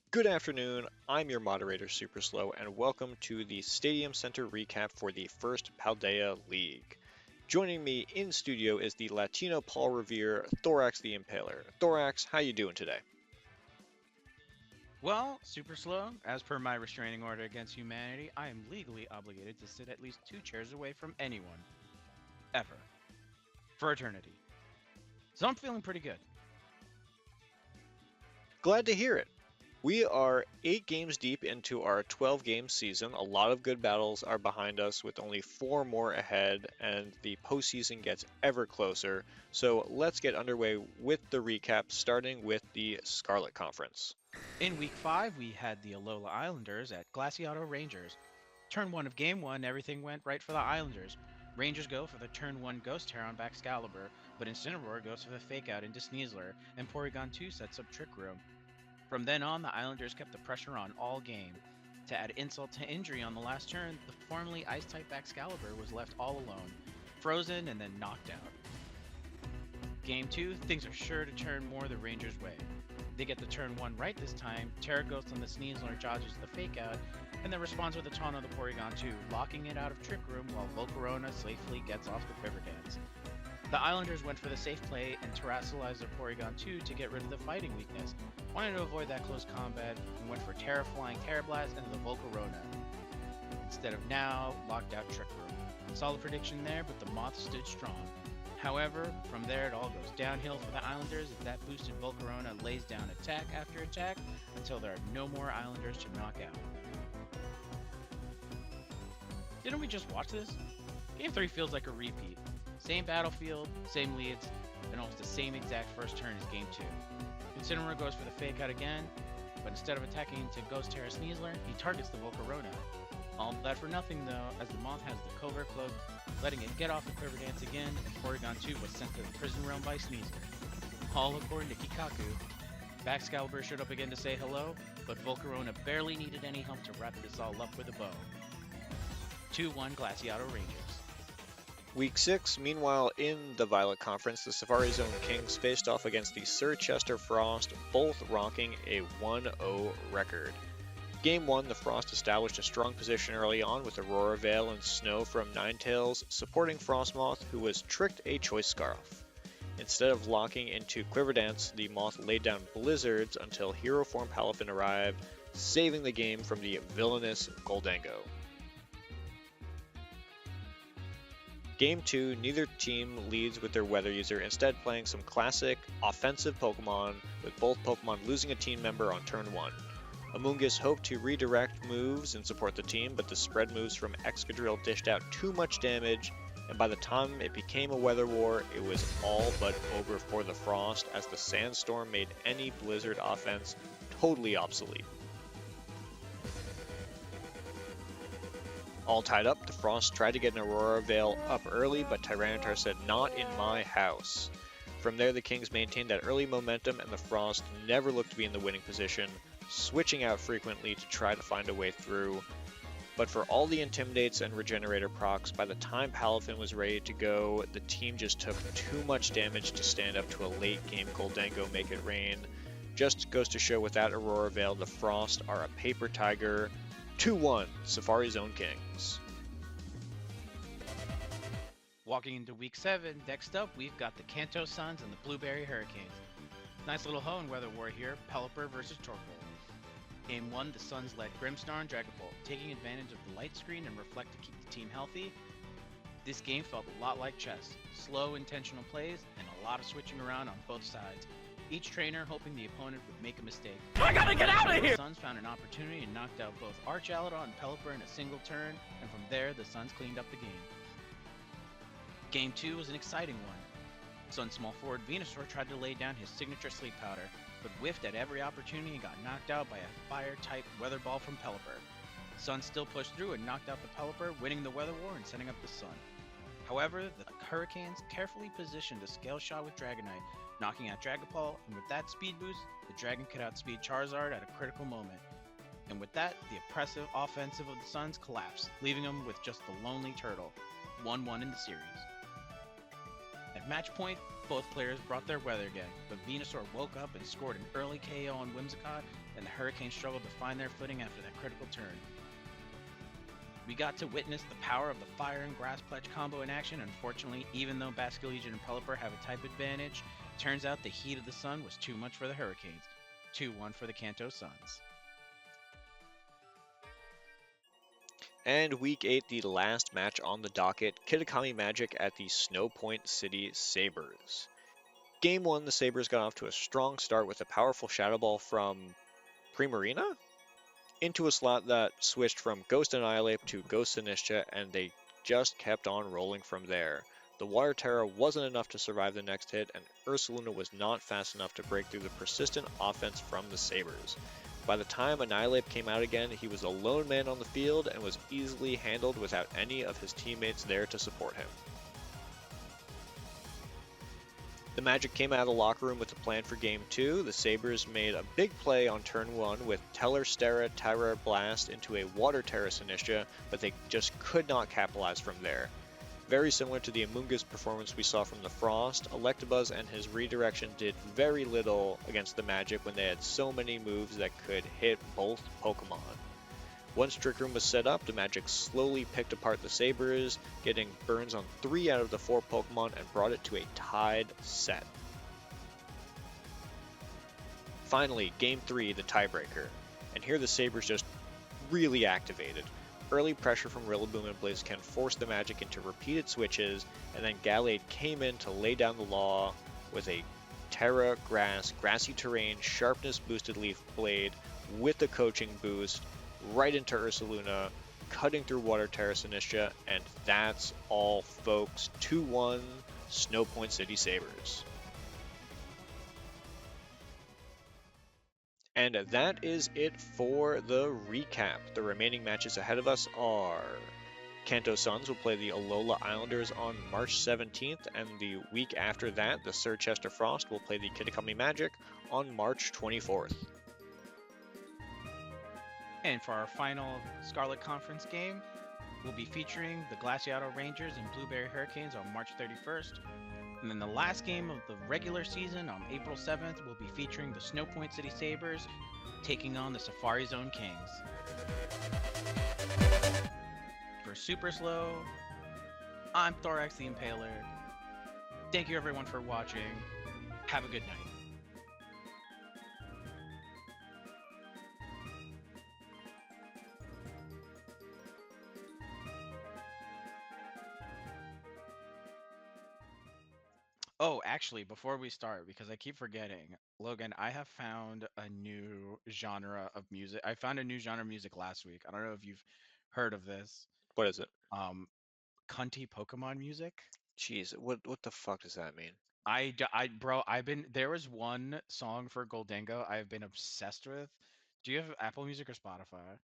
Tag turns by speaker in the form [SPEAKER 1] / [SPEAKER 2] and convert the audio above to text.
[SPEAKER 1] Good afternoon, I'm your moderator Super Slow, and welcome to the Stadium Center recap for the First Paldea League. Joining me in studio is the Latino Paul Revere, Thorax the Impaler. Thorax, how you doing today?
[SPEAKER 2] Well, super slow. As per my restraining order against humanity, I am legally obligated to sit at least 2 chairs away from anyone. Ever. For eternity. So I'm feeling pretty good.
[SPEAKER 1] Glad to hear it. We are 8 games deep into our 12-game season. A lot of good battles are behind us with only 4 more ahead, and the postseason gets ever closer. So let's get underway with the recap, starting with the Scarlet Conference.
[SPEAKER 2] In week 5, we had the Alola Islanders at Glaseado Rangers. Turn 1 of game 1, everything went right for the Islanders. Rangers go for the turn 1 Ghost Tear on Baxcalibur, but Incineroar goes for the Fake Out into Sneasler, and Porygon 2 sets up Trick Room. From then on, the Islanders kept the pressure on all game. To add insult to injury on the last turn, the formerly Ice-type Baxcalibur was left all alone, frozen and then knocked out. Game 2, things are sure to turn more the Rangers' way. They get the turn 1 right this time, Terra Ghost on the Sneasler dodges the Fake Out, and then responds with a taunt on the Porygon 2, locking it out of Trick Room while Volcarona safely gets off the Quiver Dance. The Islanders went for the safe play and terrestrialized their Porygon 2 to get rid of the fighting weakness, wanting to avoid that close combat, and went for Terra Flying Terra Blast into the Volcarona. Instead of now, locked out Trick Room. Solid prediction there, but the Moth stood strong. However, from there it all goes downhill for the Islanders as that boosted Volcarona lays down attack after attack until there are no more Islanders to knock out. Didn't we just watch this? Game 3 feels like a repeat. Same battlefield, same leads, and almost the same exact first turn as Game 2. Incineroar goes for the Fake Out again, but instead of attacking to Ghost Terra Sneasler, he targets the Volcarona. All that for nothing though, as the Moth has the Covert Cloak, letting it get off the Quiver Dance again, and Porygon 2 was sent to the Prison Realm by Sneasler. All according to Kikaku. Baxcalibur showed up again to say hello, but Volcarona barely needed any help to wrap this all up with a bow. 2-1 Glaseado Rangers.
[SPEAKER 1] Week 6, meanwhile, in the Violet Conference, the Safari Zone Kings faced off against the Sir Chester Frost, both rocking a 1-0 record. Game 1, the Frost established a strong position early on with Aurora Veil and Snow from Ninetales, supporting Frostmoth, who was tricked a Choice Scarf. Instead of locking into Quiver Dance, the Moth laid down Blizzards until Hero Form Palafin arrived, saving the game from the villainous Gholdengo. Game 2, neither team leads with their Weather User, instead playing some classic, offensive Pokemon, with both Pokemon losing a team member on turn 1. Amoonguss hoped to redirect moves and support the team, but the spread moves from Excadrill dished out too much damage, and by the time it became a Weather War, it was all but over for the Frost, as the Sandstorm made any Blizzard offense totally obsolete. All tied up, the Frost tried to get an Aurora Veil up early, but Tyranitar said, "Not in my house." From there, the Kings maintained that early momentum, and the Frost never looked to be in the winning position, switching out frequently to try to find a way through. But for all the Intimidates and Regenerator procs, by the time Palafin was ready to go, the team just took too much damage to stand up to a late-game Gholdengo make it rain. Just goes to show without Aurora Veil, the Frost are a paper tiger. 2-1, Safari Zone Kings.
[SPEAKER 2] Walking into week 7, next up we've got the Kanto Suns and the Blueberry Hurricanes. Nice little hone weather war here, Pelipper versus Torkoal. Game 1, the Suns led Grimmsnarl and Dragapult, taking advantage of the light screen and reflect to keep the team healthy. This game felt a lot like chess, slow intentional plays and a lot of switching around on both sides. Each trainer hoping the opponent would make a mistake.
[SPEAKER 3] I gotta get out of here!
[SPEAKER 2] The Suns found an opportunity and knocked out both Archaludon and Pelipper in a single turn, and from there the Suns cleaned up the game. Game 2 was an exciting one. Sun small forward Venusaur tried to lay down his signature sleep powder, but whiffed at every opportunity and got knocked out by a fire-type Weather Ball from Pelipper. Sun still pushed through and knocked out the Pelipper, winning the Weather War and setting up the Sun. However, the Hurricanes carefully positioned a Scale Shot with Dragonite, knocking out Dragapult, and with that speed boost, the Dragon could outspeed Charizard at a critical moment. And with that, the oppressive offensive of the Suns collapsed, leaving them with just the lonely Turtle, 1-1 in the series. At match point, Both players brought their weather again, but Venusaur woke up and scored an early KO on Whimsicott, and the Hurricanes struggled to find their footing after that critical turn. We got to witness the power of the Fire and Grass Pledge combo in action. Unfortunately, even though Basculegion and Pelipper have a type advantage, turns out the heat of the sun was too much for the Hurricanes. 2-1 for the Kanto Suns.
[SPEAKER 1] And Week 8, the last match on the docket, Kitakami Magic at the Snow Point City Sabres. Game 1, the Sabres got off to a strong start with a powerful Shadow Ball from Primarina into a slot that switched from Ghost Annihilate to Ghost Sinistra, and they just kept on rolling from there. The Water Terra wasn't enough to survive the next hit, and Ursaluna was not fast enough to break through the persistent offense from the Sabres. By the time Annihilate came out again, he was a lone man on the field and was easily handled without any of his teammates there to support him. The Magic came out of the locker room with a plan for Game 2. The Sabres made a big play on turn 1 with Teller Stera Tyra Blast into a Water Terra Sinistra, but they just could not capitalize from there. Very similar to the Amoonguss performance we saw from the Frost, Electabuzz and his redirection did very little against the Magic when they had so many moves that could hit both Pokemon. Once Trick Room was set up, the Magic slowly picked apart the Sabres, getting burns on 3 out of the 4 Pokemon and brought it to a tied set. Finally, Game 3, the tiebreaker, and here the Sabres just really activated. Early pressure from Rillaboom and Blaziken forced the Magic into repeated switches, and then Gallade came in to lay down the law with a Terra, Grass, Grassy Terrain, Sharpness boosted Leaf Blade with the coaching boost right into Ursaluna, cutting through Water Terra Sinistra, and that's all, folks. 2-1 Snow Point City Sabres. And that is it for the recap. The remaining matches ahead of us are Kanto Suns will play the Alola Islanders on March 17th, and the week after that, the Sir Chester Frost will play the Kitakami Magic on March 24th.
[SPEAKER 2] And for our final Scarlet Conference game, we'll be featuring the Glaseado Rangers and Blueberry Hurricanes on March 31st. And then the last game of the regular season on April 7th will be featuring the Snow Point City Sabres taking on the Safari Zone Kings. For Super Slow, I'm Thorax the Impaler. Thank you everyone for watching. Have a good night. Oh, actually, before we start, because I keep forgetting, Logan, I have found a new genre of music. I found a new genre of music last week. I don't know if you've heard of this.
[SPEAKER 1] What is it?
[SPEAKER 2] Cunty Pokemon music.
[SPEAKER 1] Jeez, what the fuck does that mean?
[SPEAKER 2] Bro, there was one song for Gholdengo I've been obsessed with. Do you have Apple Music or Spotify?